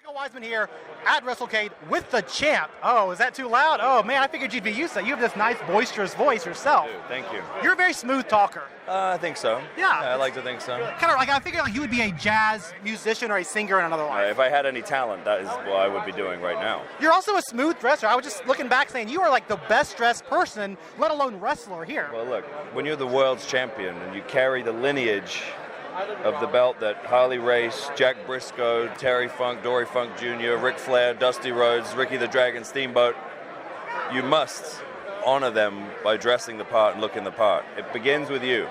Wiseman here at WrestleCade with the champ. Oh, is that too loud? Oh man, I figured you'd be used to that. You have this nice boisterous voice yourself. Dude, thank you. You're a very smooth talker. I think so. Yeah. I like to think so. Kind of like, I figured like you would be a jazz musician or a singer in another life. If I had any talent, that is what I would be doing right now. You're also a smooth dresser. I was just looking back saying you are like the best dressed person, let alone wrestler here. Well, look, when you're the world's champion and you carry the lineage of the belt that Harley Race, Jack Briscoe, Terry Funk, Dory Funk Jr., Ric Flair, Dusty Rhodes, Ricky the Dragon Steamboat, you must honor them by dressing the part and looking the part. It begins with you.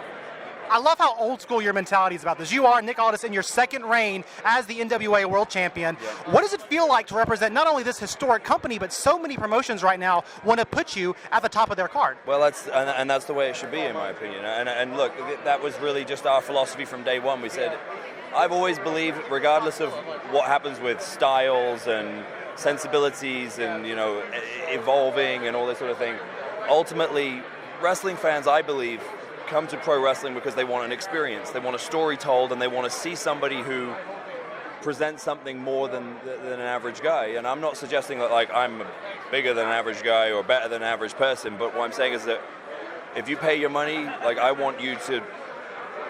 I love how old school your mentality is about this. You are Nick Aldis in your second reign as the NWA World Champion. Yeah. What does it feel like to represent not only this historic company, but so many promotions right now want to put you at the top of their card? Well, that's the way it should be, in my opinion. And look, that was really just our philosophy from day one. We said, I've always believed, regardless of what happens with styles and sensibilities and, you know, evolving and all this sort of thing, ultimately, wrestling fans, I believe, come to pro wrestling because they want an experience, they want a story told, and they want to see somebody who presents something more than an average guy. And I'm not suggesting that like I'm bigger than an average guy or better than an average person, but what I'm saying is that if you pay your money, like I want you to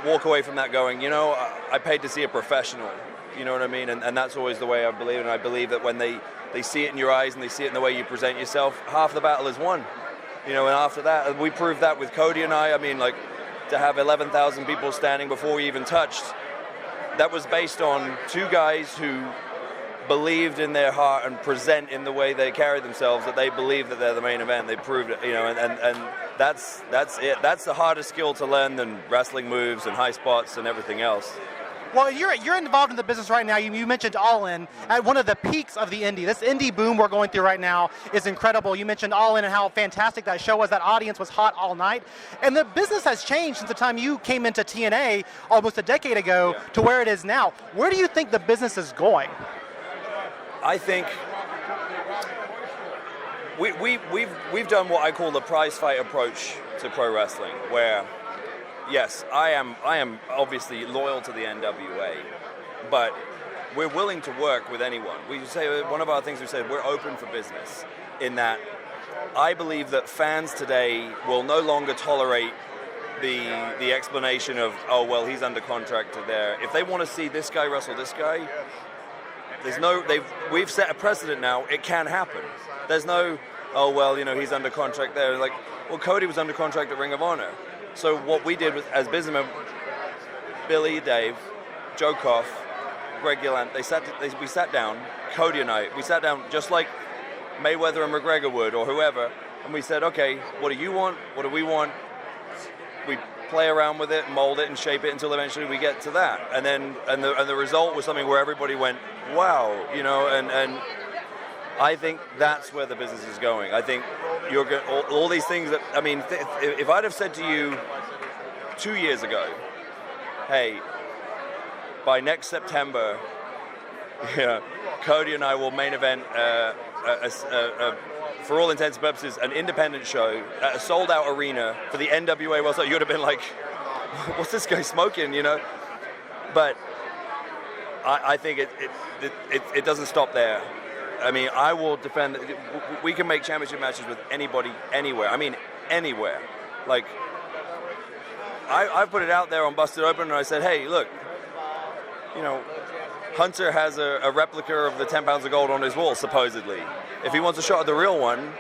walk away from that going, you know, I paid to see a professional, you know what I mean? And that's always the way I believe, and I believe that when they see it in your eyes and they see it in the way you present yourself, half the battle is won. You know, and after that, we proved that with Cody and I mean, like, to have 11,000 people standing before we even touched, that was based on two guys who believed in their heart and present in the way they carry themselves, that they believe that they're the main event. They proved it, you know, and that's it. That's the hardest skill to learn than wrestling moves and high spots and everything else. Well, you're involved in the business right now. You mentioned All In at one of the peaks of the indie. This indie boom we're going through right now is incredible. You mentioned All In and how fantastic that show was. That audience was hot all night. And the business has changed since the time you came into TNA almost a decade ago to where it is now. Where do you think the business is going? I think we've done what I call the prize fight approach to pro wrestling, where yes, I am obviously loyal to the NWA, but we're willing to work with anyone. We say, one of our things we said, we're open for business, in that I believe that fans today will no longer tolerate the explanation of, oh, well, he's under contract to there. If they want to see this guy wrestle this guy, we've set a precedent now, it can happen. There's no, oh, well, you know, he's under contract there. Like, well, Cody was under contract at Ring of Honor. So what we did was, as businessmen, Billy, Dave, Joe Koff, Greg Gillant, we sat down, Cody and I, we sat down just like Mayweather and McGregor would, or whoever, and we said, okay, what do you want? What do we want? We play around with it, mold it, and shape it until eventually we get to that. And then, and the result was something where everybody went, wow, you know, and I think that's where the business is going. I think you're going, all these things that, I mean, if I'd have said to you 2 years ago, hey, by next September, Cody and I will main event, for all intents and purposes, an independent show at a sold-out arena for the NWA World Cup, you would have been like, what's this guy smoking, you know? But I think it doesn't stop there. I mean, I will defend. We can make championship matches with anybody, anywhere. I mean, anywhere. Like, I put it out there on Busted Open, and I said, hey, look, you know, Hunter has a replica of the 10 pounds of gold on his wall, supposedly. If he wants a shot at the real one,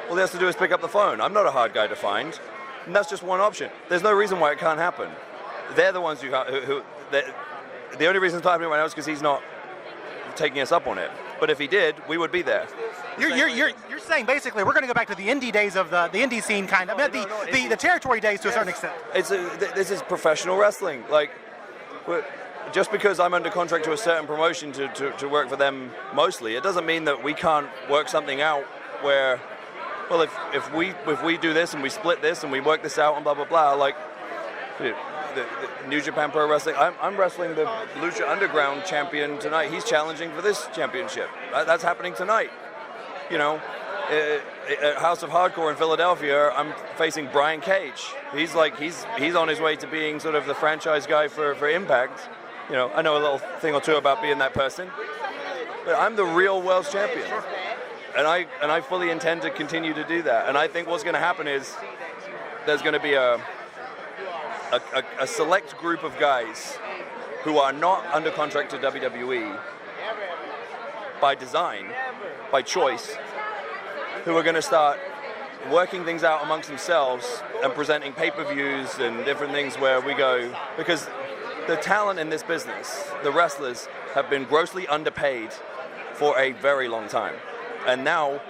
all he has to do is pick up the phone. I'm not a hard guy to find, and that's just one option. There's no reason why it can't happen. They're the ones who the only reason it's happening right now is because he's not taking us up on it. But if he did, we would be there. You're saying basically we're going to go back to the indie days of the indie scene, kind of. The territory days to a certain extent. This is professional wrestling. Like, just because I'm under contract to a certain promotion to work for them mostly, it doesn't mean that we can't work something out where, well, if we do this and we split this and we work this out and blah blah blah, like the New Japan Pro Wrestling, I'm wrestling the Lucha Underground champion tonight. He's challenging for this championship. That's happening tonight. You know, at House of Hardcore in Philadelphia, I'm facing Brian Cage. He's on his way to being sort of the franchise guy for Impact. You know, I know a little thing or two about being that person. But I'm the real world champion. And I fully intend to continue to do that. And I think what's going to happen is there's going to be a select group of guys who are not under contract to WWE by design, by choice, who are going to start working things out amongst themselves and presenting pay-per-views and different things where we go, because the talent in this business, the wrestlers, have been grossly underpaid for a very long time. And now,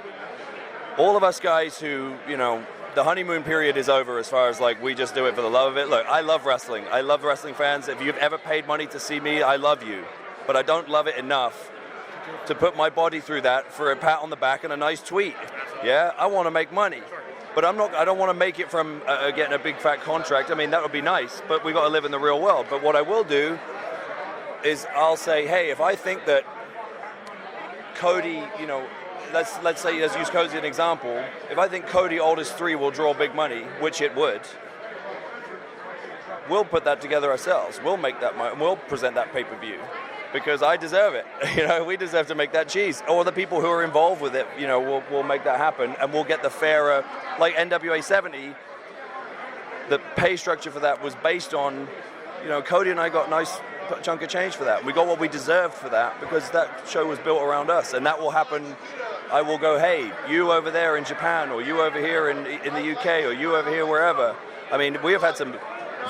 all of us guys who, you know, the honeymoon period is over as far as like we just do it for the love of it. Look, I love wrestling. I love wrestling fans. If you've ever paid money to see me, I love you. But I don't love it enough to put my body through that for a pat on the back and a nice tweet. Yeah, I want to make money. But I don't want to make it from getting a big fat contract. I mean, that would be nice, but we got to live in the real world. But what I will do is I'll say, hey, if I think that Cody, you know, let's say, let's use Cody as an example. If I think Cody Aldis 3 will draw big money, which it would, we'll put that together ourselves. We'll make that money. We'll present that pay-per-view because I deserve it. You know, we deserve to make that cheese. Or the people who are involved with it, you know, we'll make that happen, and we'll get the fairer, like NWA 70. The pay structure for that was based on, you know, Cody and I got a nice chunk of change for that. We got what we deserved for that because that show was built around us, and that will happen. I will go, hey, you over there in Japan, or you over here in the UK, or you over here wherever. I mean, we have had some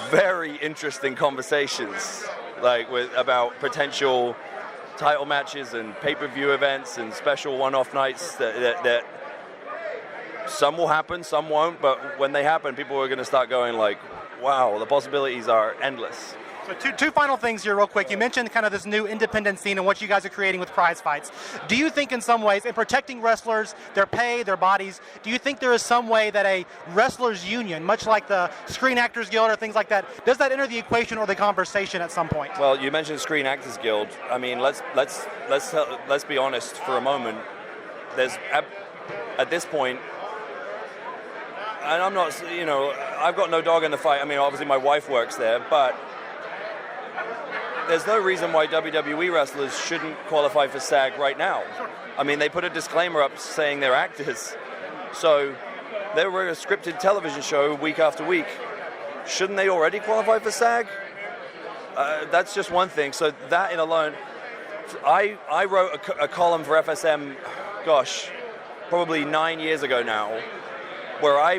very interesting conversations, like about potential title matches and pay-per-view events and special one-off nights that some will happen, some won't, but when they happen, people are going to start going like, wow, the possibilities are endless. So two final things here real quick. You mentioned kind of this new independent scene and what you guys are creating with prize fights. Do you think in some ways, in protecting wrestlers, their pay, their bodies, do you think there is some way that a wrestlers union, much like the Screen Actors Guild or things like that, does that enter the equation or the conversation at some point? Well, you mentioned Screen Actors Guild. I mean, let's be honest for a moment. There's at this point, and I'm not, you know, I've got no dog in the fight. I mean, obviously my wife works there, but there's no reason why WWE wrestlers shouldn't qualify for SAG right now. I mean, they put a disclaimer up saying they're actors. So they were a scripted television show week after week. Shouldn't they already qualify for SAG? That's just one thing. So that in alone, I wrote a column for FSM, gosh, probably 9 years ago now, where I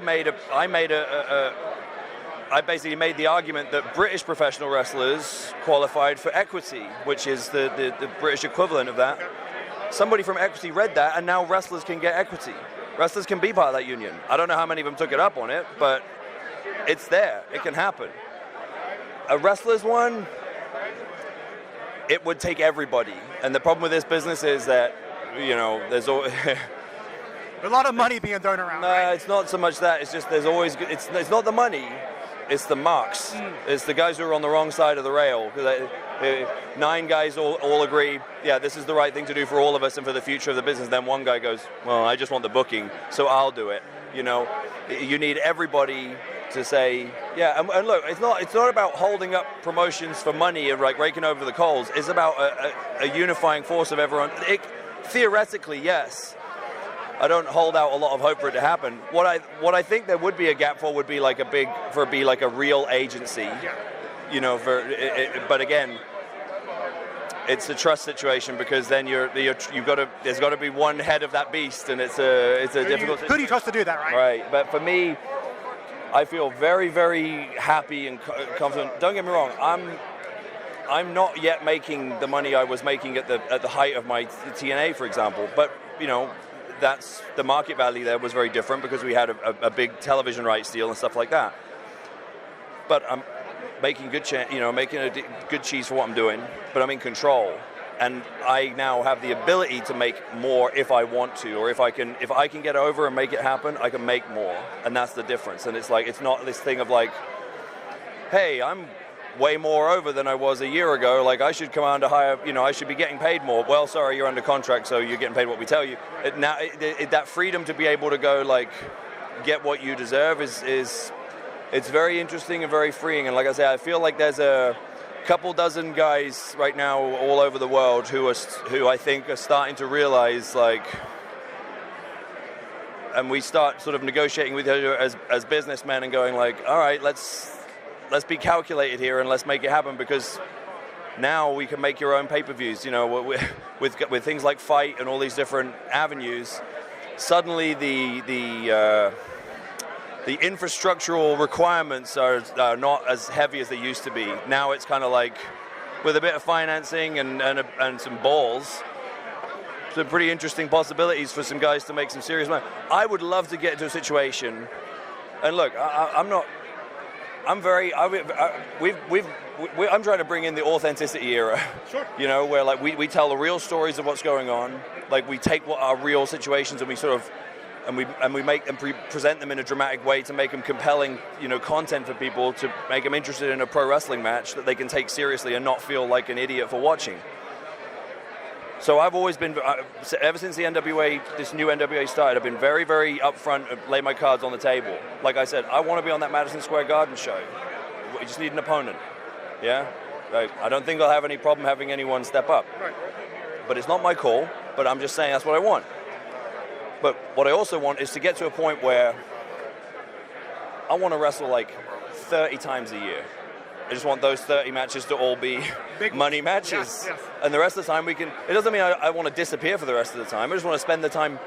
basically made the argument that British professional wrestlers qualified for equity, which is the British equivalent of that. Somebody from equity read that, and now wrestlers can get equity. Wrestlers can be part of that union. I don't know how many of them took it up on it, but it's there. It can happen. A wrestler's one, it would take everybody. And the problem with this business is that, you know, there's always... a lot of money being thrown around. No, right? It's not so much that. It's just there's always... It's not the money. It's the marks. It's the guys who are on the wrong side of the rail. 9 guys all agree, yeah, this is the right thing to do for all of us and for the future of the business. Then one guy goes, well, I just want the booking, so I'll do it. You know, you need everybody to say, yeah. And look, it's not about holding up promotions for money and like raking over the coals. It's about a unifying force of everyone. Theoretically, yes. I don't hold out a lot of hope for it to happen. What I think there would be a gap for would be like a real agency, Yeah. you know. But again, it's a trust situation because then there's got to be one head of that beast, and it's a difficult. Who do you trust to do that, right? Right, but for me, I feel very, very happy and confident. Don't get me wrong, I'm not yet making the money I was making at the height of my TNA, for example, but you know. That's the market value there was very different because we had a big television rights deal and stuff like that. But I'm making making a good cheese for what I'm doing. But I'm in control, and I now have the ability to make more if I want to, or if I can get over and make it happen, I can make more, and that's the difference. And it's like it's not this thing of like, hey, I'm way more over than I was a year ago. Like I should command a higher, you know, I should be getting paid more. Well, sorry, you're under contract, so you're getting paid what we tell you. That freedom to be able to go like get what you deserve is it's very interesting and very freeing. And like I say, I feel like there's a couple dozen guys right now all over the world who I think are starting to realize, like, and we start sort of negotiating with each other as businessmen and going like, all right, let's be calculated here and let's make it happen, because now we can make your own pay-per-views, you know, with things like Fight and all these different avenues. Suddenly the infrastructural requirements are not as heavy as they used to be. Now it's kind of like, with a bit of financing and some balls, some pretty interesting possibilities for some guys to make some serious money. I would love to get into a situation, and look, I'm trying to bring in the authenticity era. Sure. You know, where like we tell the real stories of what's going on. Like we take what our real situations and we sort of we make them present them in a dramatic way to make them compelling, you know, content for people, to make them interested in a pro wrestling match that they can take seriously and not feel like an idiot for watching. So I've always been, ever since the NWA, this new NWA started, I've been very, very upfront and lay my cards on the table. Like I said, I want to be on that Madison Square Garden show. We just need an opponent, yeah? Like, I don't think I'll have any problem having anyone step up. Right. But it's not my call, but I'm just saying that's what I want. But what I also want is to get to a point where I want to wrestle like 30 times a year. I just want those 30 matches to all be big money matches. Yes. And the rest of the time we can, it doesn't mean I want to disappear for the rest of the time. I just want to spend the time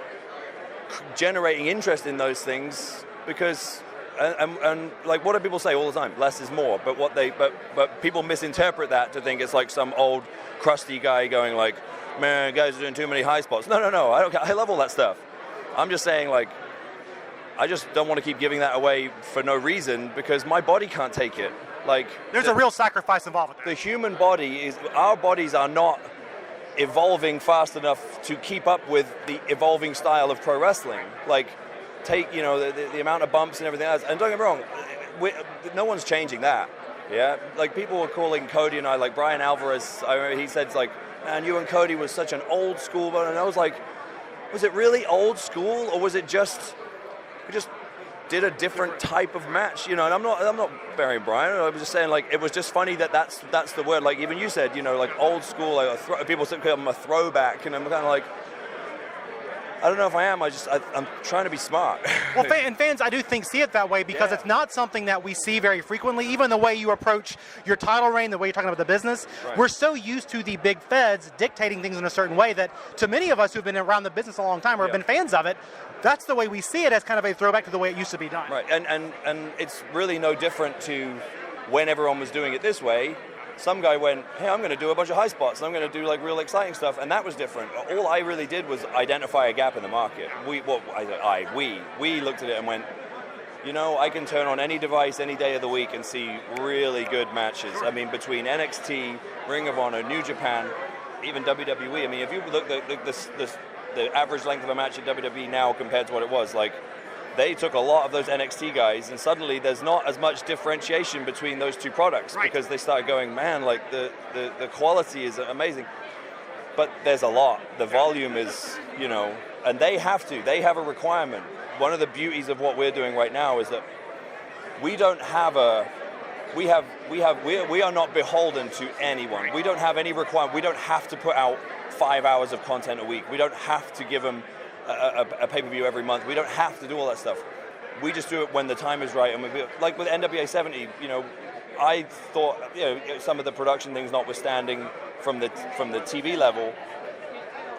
generating interest in those things, because, and like, what do people say all the time? Less is more. But but people misinterpret that to think it's like some old crusty guy going like, man, guys are doing too many high spots. No, I don't care. I love all that stuff. I'm just saying, like, I just don't want to keep giving that away for no reason, because my body can't take it. Like, there's a real sacrifice involved with that. The human body our bodies are not evolving fast enough to keep up with the evolving style of pro wrestling. Like, take, you know, the amount of bumps and everything else. And don't get me wrong, no one's changing that. Yeah, like, people were calling Cody and I, like Brian Alvarez, I remember he said, like, man, you and Cody was such an old school, and I was like, was it really old school, or was it just, we just did a different type of match, you know? And I'm not burying Brian. I was just saying, like, it was just funny that's the word. Like, even you said, you know, like old school. Like people say I'm a throwback, and I'm kind of like, I don't know if I am. I'm trying to be smart. Well, and fans, I do think, see it that way, because it's not something that we see very frequently. Even the way you approach your title reign, the way you're talking about the business, right. We're so used to the big feds dictating things in a certain way that, to many of us who've been around the business a long time or have been fans of it, that's the way we see it, as kind of a throwback to the way it used to be done. Right, and it's really no different to when everyone was doing it this way. Some guy went, hey, I'm going to do a bunch of high spots, and I'm going to do like real exciting stuff, and that was different. All I really did was identify a gap in the market. We looked at it and went, you know, I can turn on any device any day of the week and see really good matches. I mean, between NXT, Ring of Honor, New Japan, even WWE. I mean, if you look at the average length of a match at WWE now compared to what it was, like, they took a lot of those NXT guys, and suddenly there's not as much differentiation between those two products, right. Because they started going, man, like the quality is amazing, but there's a lot. The volume is, you know, and they have a requirement. One of the beauties of what we're doing right now is that we don't have we are not beholden to anyone. We don't have any requirement. We don't have to put out 5 hours of content a week. We don't have to give them a pay-per-view every month. We don't have to do all that stuff. We just do it when the time is right. And like with NWA 70, you know, I thought, you know, some of the production things notwithstanding from the TV level,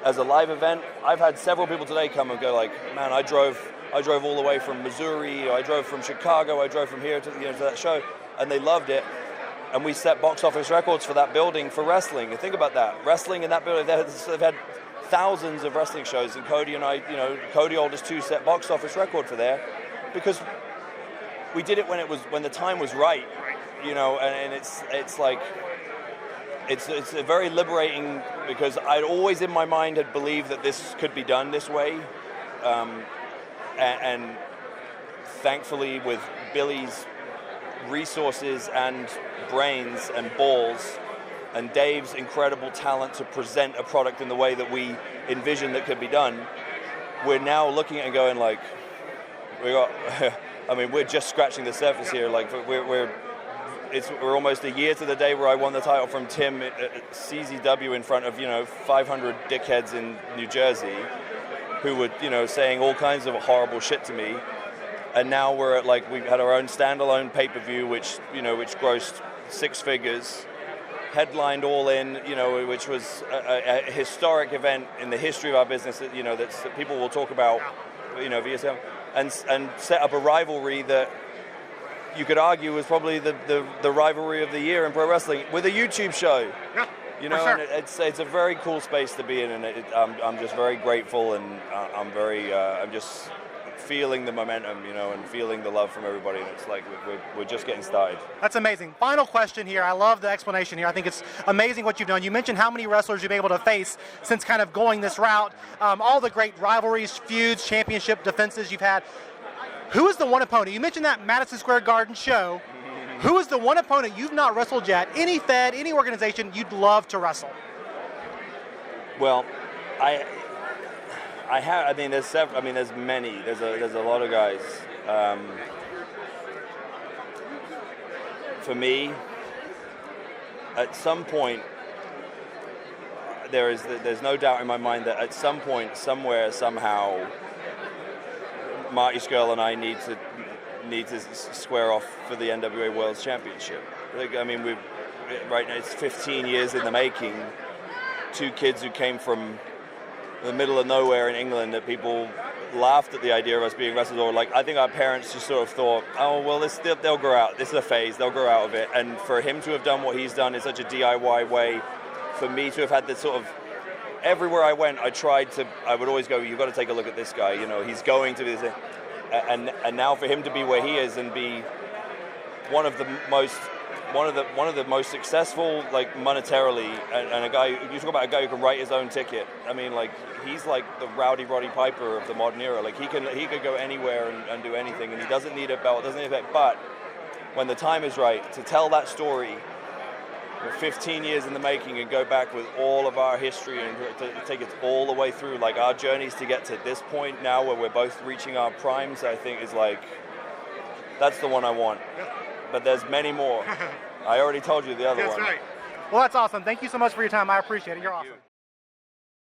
as a live event, I've had several people today come and go like, man, I drove all the way from Missouri, or I drove from Chicago, I drove from here to that show, and they loved it. And we set box office records for that building for wrestling. And think about that, wrestling in that building. They've had thousands of wrestling shows, and Cody and I, you know, Cody Aldis 2 set box office record for there, because we did it when the time was right, you know, and it's like, it's a very liberating, because I'd always in my mind had believed that this could be done this way, and thankfully with Billy's resources and brains and balls, and Dave's incredible talent to present a product in the way that we envisioned that could be done, we're now looking at it and going like, I mean, we're just scratching the surface here. Like, we're we're almost a year to the day where I won the title from Tim at CZW in front of 500 dickheads in New Jersey, who were saying all kinds of horrible shit to me. And now we're at we've had our own standalone pay-per-view, which grossed 6 figures, headlined All In, which was a historic event in the history of our business. That that people will talk about, VSM, and set up a rivalry that you could argue was probably the rivalry of the year in pro wrestling with a YouTube show. Yeah, and it's a very cool space to be in, and I'm just very grateful, and I'm just feeling the momentum, and feeling the love from everybody. And it's like we're just getting started. That's amazing. Final question here. I love the explanation here. I think it's amazing what you've done. You mentioned how many wrestlers you've been able to face since kind of going this route. All the great rivalries, feuds, championship defenses you've had. Who is the one opponent? You mentioned that Madison Square Garden show. Who is the one opponent you've not wrestled yet? Any fed, any organization you'd love to wrestle? Well, I have. I mean, there's several. I mean, there's many. There's a lot of guys. For me, at some point, there's no doubt in my mind that at some point, somewhere, somehow, Marty Scurll and I need to square off for the NWA World Championship. I mean, right now it's 15 years in the making. 2 kids who came from the middle of nowhere in England that people laughed at the idea of us being wrestlers, or I think our parents just sort of thought, oh well, they'll grow out. This is a phase. They'll grow out of it. And for him to have done what he's done in such a DIY way, for me to have had this sort of everywhere I went, I would always go, you've got to take a look at this guy. He's going to be this, and now for him to be where he is and be one of the most successful, monetarily, and a guy, you talk about a guy who can write his own ticket. I mean, he's like the Rowdy Roddy Piper of the modern era. He could go anywhere and do anything, and he doesn't need a belt, doesn't need a belt. But when the time is right to tell that story, 15 years in the making, and go back with all of our history and to take it all the way through, our journeys to get to this point now where we're both reaching our primes, I think is that's the one I want. But there's many more. I already told you the other one. That's right. Well, that's awesome. Thank you so much for your time. I appreciate it. You're awesome.